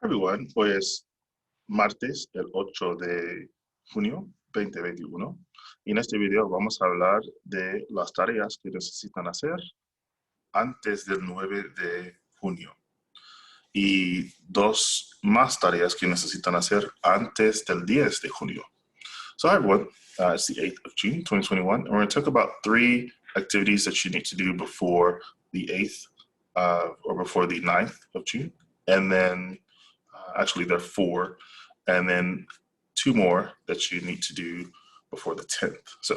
Everyone, hoy es martes, el 8 de junio 2021, y en este video vamos a hablar de las tareas que necesitan hacer antes del 9 de junio y dos más tareas que necesitan hacer antes del 10 de junio. So hi everyone, it's the 8th of June 2021, and we're going to talk about 3 activities that you need to do before the 8th or before the 9th of June, and then actually there are 4, and then 2 more that you need to do before the 10th. So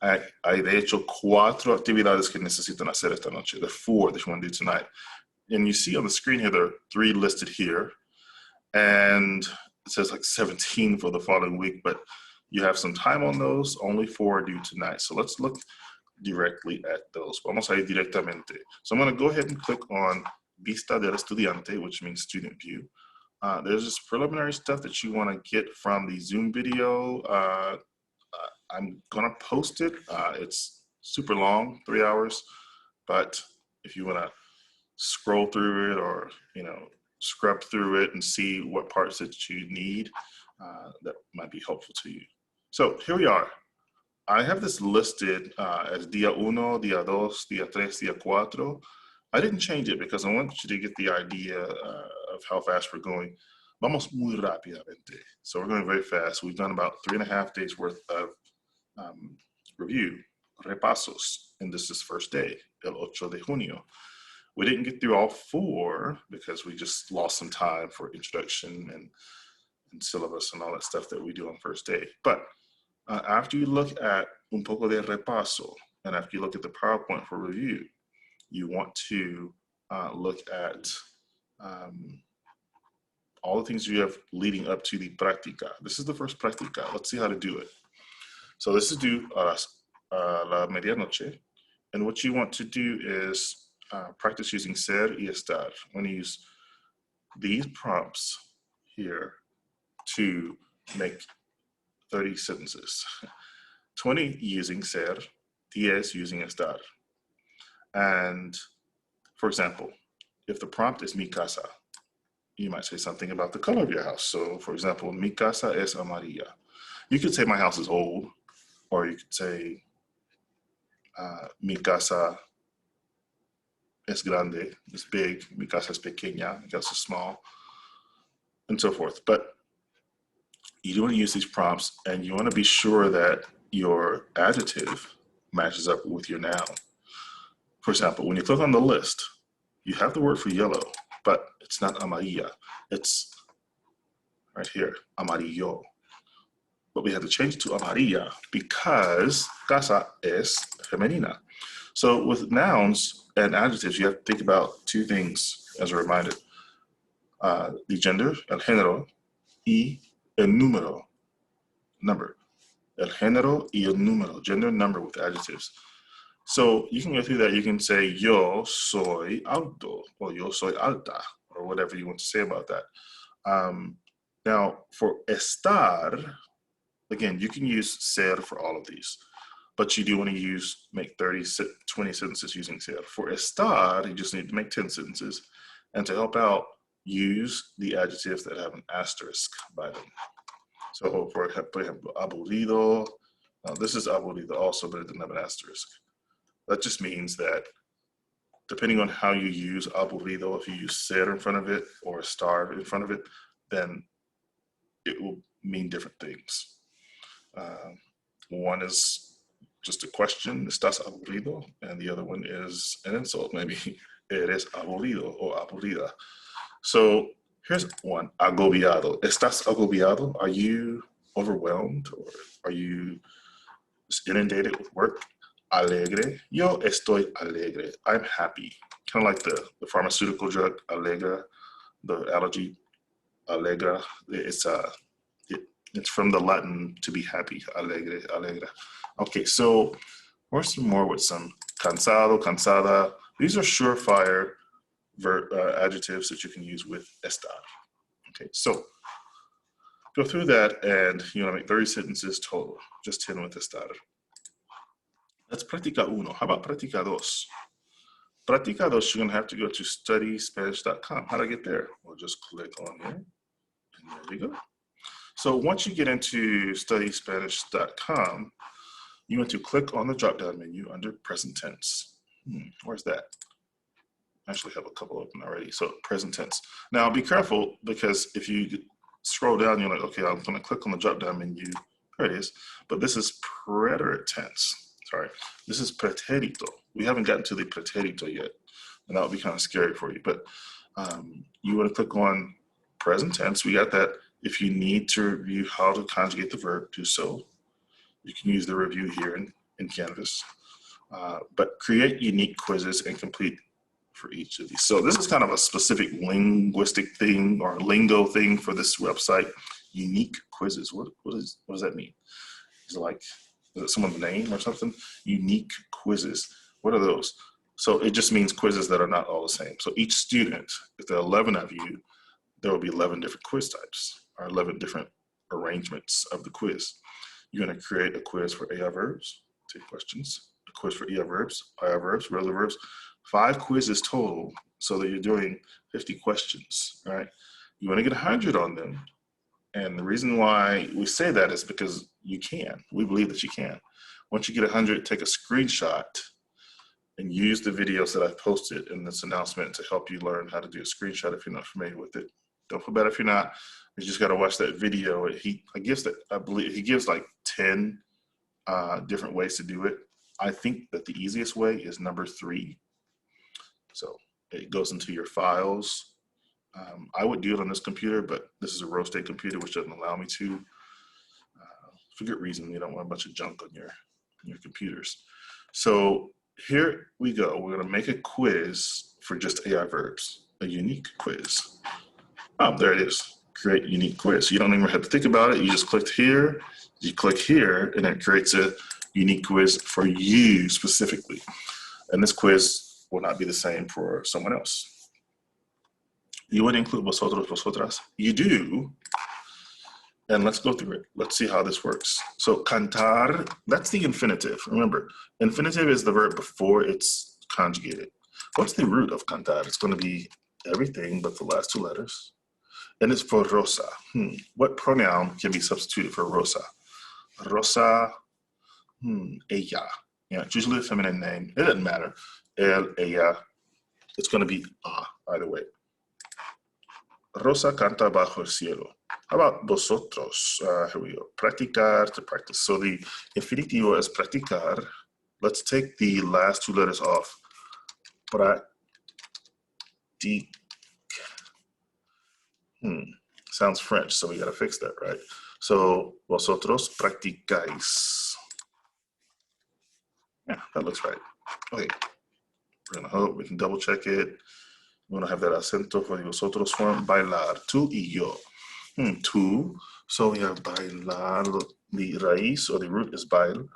hay de hecho 4 actividades que necesitan hacer esta noche. There are 4 that you want to do tonight. And you see on the screen here, there are 3 listed here, and it says like 17 for the following week, but you have some time on those. Only 4 are due tonight. So let's look directly at those. Vamos a ir directamente. So I'm going to go ahead and click on Vista del Estudiante, which means student view. There's this preliminary stuff that you want to get from the Zoom video. I'm going to post it. It's super long, 3 hours, but if you want to scroll through it or, scrub through it and see what parts that you need, that might be helpful to you. So here we are. I have this listed as día 1, día 2, día 3, día 4. I didn't change it because I want you to get the idea of how fast we're going. Vamos muy rápidamente. So we're going very fast. We've done about 3.5 days worth of review, repasos, and this is first day, el 8 de junio. We didn't get through all 4 because we just lost some time for introduction and syllabus and all that stuff that we do on first day. But after you look at un poco de repaso, and after you look at the PowerPoint for review, you want to look at all the things you have leading up to the práctica. This is the first práctica. Let's see how to do it. So this is due la medianoche. And what you want to do is practice using ser y estar. I'm going to use these prompts here to make 30 sentences. 20 using ser, 10 using estar. And for example, if the prompt is mi casa, you might say something about the color of your house. So for example, mi casa es amarilla. You could say my house is old, or you could say mi casa es grande, it's big, mi casa es pequeña, mi casa es small, and so forth. But you want to use these prompts, and you want to be sure that your adjective matches up with your noun. For example, when you click on the list, you have the word for yellow, but it's not amarilla. It's right here, amarillo. But we have to change it to amarilla because casa es femenina. So with nouns and adjectives, you have to think about 2 things as a reminder. The gender, el género, y el número, number. El género y el número, gender, number with adjectives. So you can go through that. You can say yo soy alto or yo soy alta or whatever you want to say about that. Now for estar, again, you can use ser for all of these, but you do want to make 20 sentences using ser. For estar, you just need to make 10 sentences. And to help out, use the adjectives that have an asterisk by them. So for example, aburrido, this is aburrido also, but it doesn't have an asterisk. That just means that depending on how you use aburrido, if you use ser in front of it or estar in front of it, then it will mean different things. One is just a question, ¿estás aburrido? And the other one is an insult, maybe, eres aburrido or aburrida. So here's one, agobiado. ¿Estás agobiado? Are you overwhelmed, or are you just inundated with work? Alegre. Yo estoy alegre. I'm happy. Kind of like the pharmaceutical drug, Allegra, the allergy, Allegra. It's from the Latin to be happy, alegre, alegra. Okay, so where's some more with some cansado, cansada. These are surefire adjectives that you can use with estar. Okay, so go through that, and you want to make 30 sentences total, just 10 with estar. That's práctica 1. How about práctica 2? practicados, you're going to have to go to studyspanish.com. How do I get there? We'll just click on there, and there we go. So once you get into studyspanish.com, you want to click on the drop-down menu under present tense. Where's that? I actually have a couple open already. So present tense. Now be careful, because if you scroll down, you're like, okay, I'm going to click on the drop-down menu. There it is. But this is preterite tense. Sorry, this is pretérito. We haven't gotten to the pretérito yet, and that would be kind of scary for you. But you want to click on present tense. We got that. If you need to review how to conjugate the verb, do so. You can use the review here in Canvas. But create unique quizzes and complete for each of these. So this is kind of a specific linguistic thing or lingo thing for this website. Unique quizzes. What does that mean? Is it like, is it someone's name or something? Unique quizzes. What are those? So it just means quizzes that are not all the same. So each student, if there are 11 of you, there will be 11 different quiz types, or 11 different arrangements of the quiz. You're going to create a quiz for AI verbs, 2 questions, a quiz for ER verbs, IR verbs, regular verbs, 5 quizzes total, so that you're doing 50 questions, right? You want to get 100 on them. And the reason why we say that is because you can. We believe that you can. Once you get 100, take a screenshot and use the videos that I've posted in this announcement to help you learn how to do a screenshot if you're not familiar with it. Don't feel bad if you're not. You just got to watch that video. I believe he gives like 10 different ways to do it. I think that the easiest way is number 3. So it goes into your files. I would do it on this computer, but this is a rotate computer, which doesn't allow me to. For good reason, you don't want a bunch of junk on your computers. So here we go. We're going to make a quiz for just AI verbs, a unique quiz. Oh, there it is. Create unique quiz. You don't even have to think about it. You just click here, and it creates a unique quiz for you specifically. And this quiz will not be the same for someone else. You would include vosotros, vosotras. You do. And let's go through it. Let's see how this works. So cantar, that's the infinitive. Remember, infinitive is the verb before it's conjugated. What's the root of cantar? It's going to be everything but the last 2 letters. And it's for Rosa. What pronoun can be substituted for Rosa? Rosa, ella. Yeah, it's usually a feminine name. It doesn't matter. El, ella. It's going to be either way. Rosa canta bajo el cielo. How about vosotros? Here we go. Practicar, to practice. So the infinitivo is practicar. Let's take the last 2 letters off. Practic. Sounds French, so we got to fix that, right? So, vosotros practicáis. Yeah, that looks right. Okay. We're going to hope we can double check it. We want to have that acento for the vosotros form. Bailar, tú y yo. Tú. So we have bailar, the raíz or the root is bail.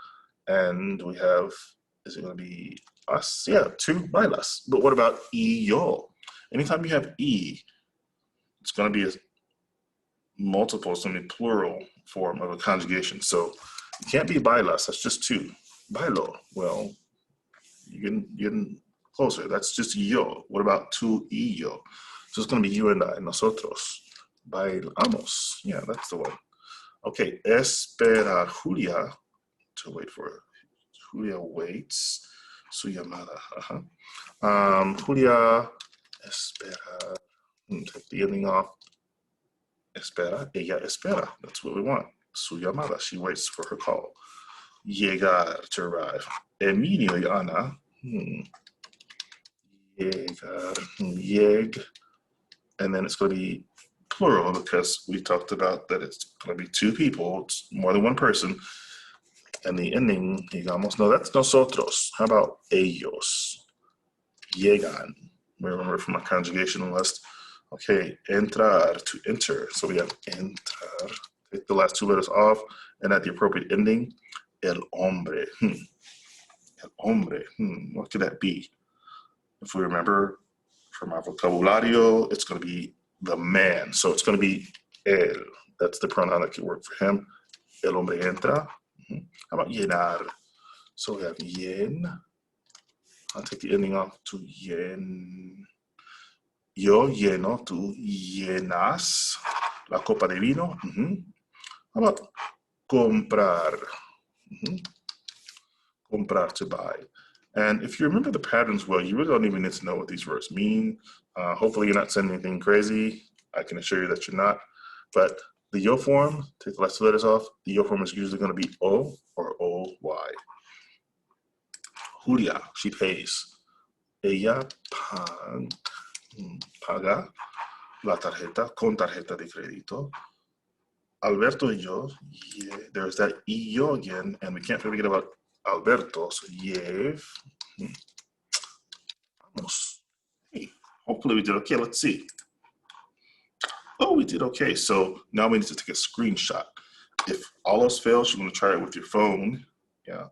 And we have, is it going to be us? Yeah, tú bailas. But what about y yo? Anytime you have e, it's going to be a multiple, it's going to be plural form of a conjugation. So it can't be bailas, that's just 2. Bailo, well, you're getting closer. That's just yo. What about tú y yo? So it's going to be you and I, nosotros. Bailamos. Yeah, that's the one. Okay, espera Julia. To wait for it. Julia waits. Su llamada. Julia espera. Take the ending off. Espera. Ella espera. That's what we want. Su llamada. She waits for her call. Llegar, to arrive. Emilio y Ana. Llegar. Lleg. And then it's going to be plural because we talked about that it's going to be 2 people. It's more than 1 person. And the ending, llegamos. No, that's nosotros. How about ellos? Llegan. Remember from our conjugation list. Okay, entrar, to enter. So we have entrar. Take the last 2 letters off, and at the appropriate ending, el hombre. El hombre. What could that be? If we remember from our vocabulario, it's going to be the man. So it's going to be él. That's the pronoun that could work for him. El hombre entra. How about llenar? So we have llen. I'll take the ending off to yen. Yo lleno, tú llenas la copa de vino. How about comprar? Comprar, to buy. And if you remember the patterns well, you really don't even need to know what these words mean. Hopefully you're not saying anything crazy. I can assure you that you're not. But the yo form, take the last two letters off. The yo form is usually going to be O or O-Y. Julia, she pays. Ella paga la tarjeta con tarjeta de crédito. Alberto y yo, yeah, there's that y yo again, and we can't forget about Alberto, so llev. Vamos. Hey, hopefully we did okay. Let's see. Oh, we did okay. So now we need to take a screenshot. If all else fails, you're going to try it with your phone. Yeah.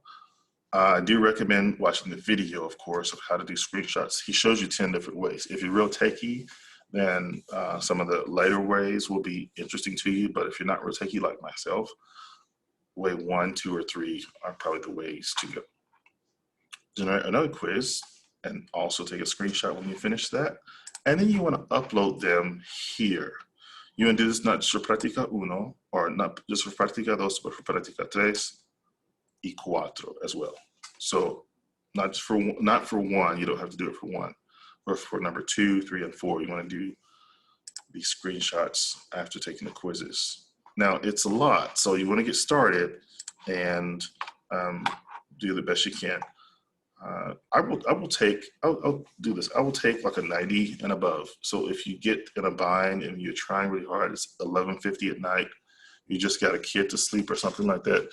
I do recommend watching the video, of course, of how to do screenshots. He shows you 10 different ways. If you're real techie, then some of the later ways will be interesting to you. But if you're not real techie like myself, way 1, 2, or 3 are probably the ways to go. Generate another quiz and also take a screenshot when you finish that. And then you want to upload them here. You want to do this not just for Práctica 1, or not just for Práctica 2, but for Práctica 3 y 4 as well. So not for 1, you don't have to do it for 1. Or for number 2, 3, and 4, you want to do these screenshots after taking the quizzes. Now it's a lot, so you want to get started and do the best you can. I'll do this. I will take like a 90 and above. So if you get in a bind and you're trying really hard, it's 11:50 at night, you just got a kid to sleep or something like that,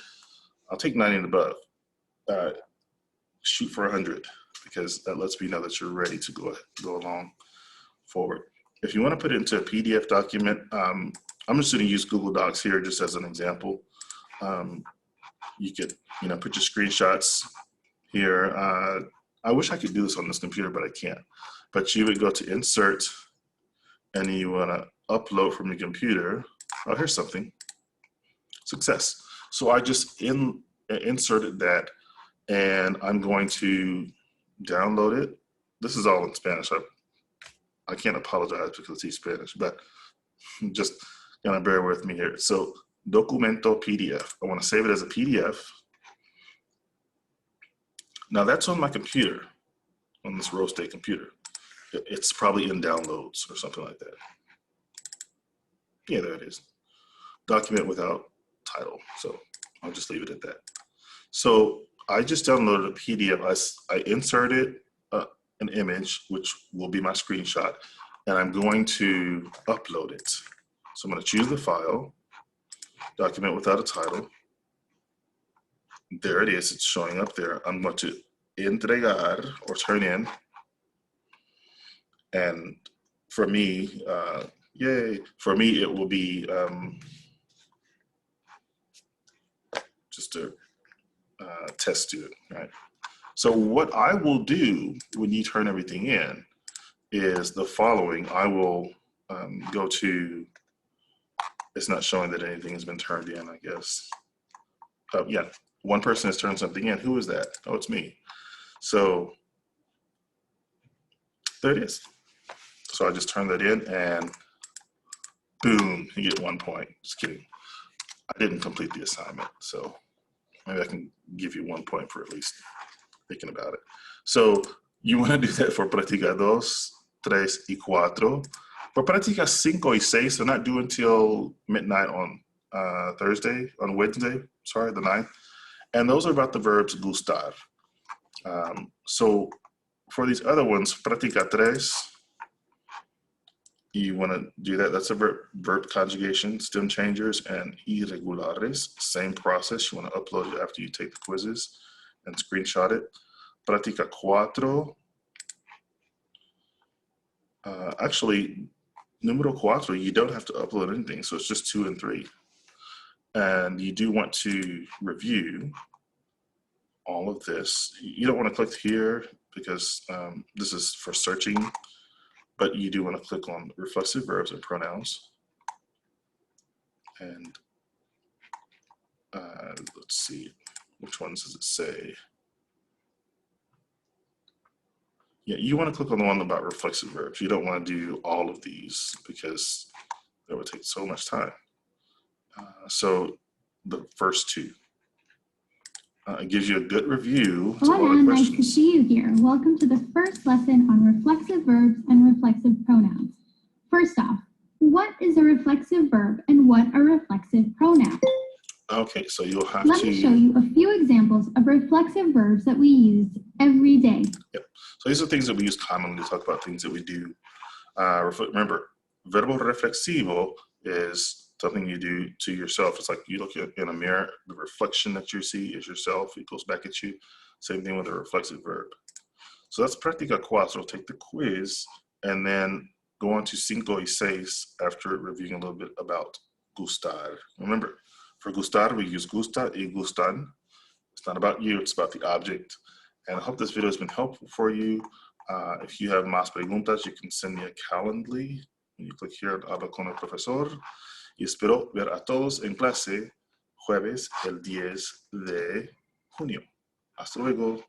I'll take 90 and above. Shoot for 100, because that lets me know that you're ready to go along forward. If you want to put it into a PDF document, I'm just going to use Google Docs here just as an example. You could, put your screenshots here. I wish I could do this on this computer, but I can't. But you would go to Insert, and you want to upload from your computer. Oh, here's something. Success. So I just inserted that, and I'm going to download it. This is all in Spanish. I can't apologize because he's Spanish, but just bear with me here. So Documento PDF. I want to save it as a PDF. Now that's on my computer, on this Rose Day computer. It's probably in downloads or something like that. Yeah, there it is. Document without title. So I'll just leave it at that. So I just downloaded a PDF. I inserted an image, which will be my screenshot, and I'm going to upload it. So I'm going to choose the file, document without a title. There it is. It's showing up there. I'm going to entregar, or turn in. And for me, yay, for me it will be just a test student, right? So what I will do when you turn everything in is the following. I will go to, it's not showing that anything has been turned in, I guess. Yeah, one person has turned something in. Who is that? Oh, it's me. So there it is. So I just turn that in, and boom, you get 1 point. Just kidding. I didn't complete the assignment, so maybe I can give you 1 point for at least thinking about it. So you want to do that for Práctica 2, 3, y 4. For Práctica 5 y 6, they're not due until midnight on Wednesday, sorry, the 9th. And those are about the verbs gustar. So for these other ones, Práctica 3, you want to do that. That's a verb conjugation, stem changers, and irregulares. Same process. You want to upload it after you take the quizzes and screenshot it. Práctica 4. Actually, número 4, you don't have to upload anything. So it's just 2 and 3. And you do want to review all of this. You don't want to click here because this is for searching, but you do want to click on reflexive verbs and pronouns. And let's see, which ones does it say? Yeah, you want to click on the one about reflexive verbs. You don't want to do all of these because that would take so much time. So the first two. It gives you a good review. Hola, nice to see you here. Welcome to the first lesson on reflexive verbs and reflexive pronouns. First off, what is a reflexive verb and what are reflexive pronouns? Okay, so you'll have Let me show you a few examples of reflexive verbs that we use every day. Yep. So these are things that we use commonly to talk about things that we do. Remember, verbo reflexivo is something you do to yourself. It's like you look in a mirror, the reflection that you see is yourself. It goes back at you. Same thing with a reflexive verb. So that's práctica cuatro. Take the quiz and then go on to cinco y seis after reviewing a little bit about gustar. Remember, for gustar, we use gusta y gustan. It's not about you, it's about the object. And I hope this video has been helpful for you. If you have más preguntas, you can send me a Calendly. You click here, Habla con el Profesor. Y espero ver a todos en clase jueves el 10 de junio. Hasta luego.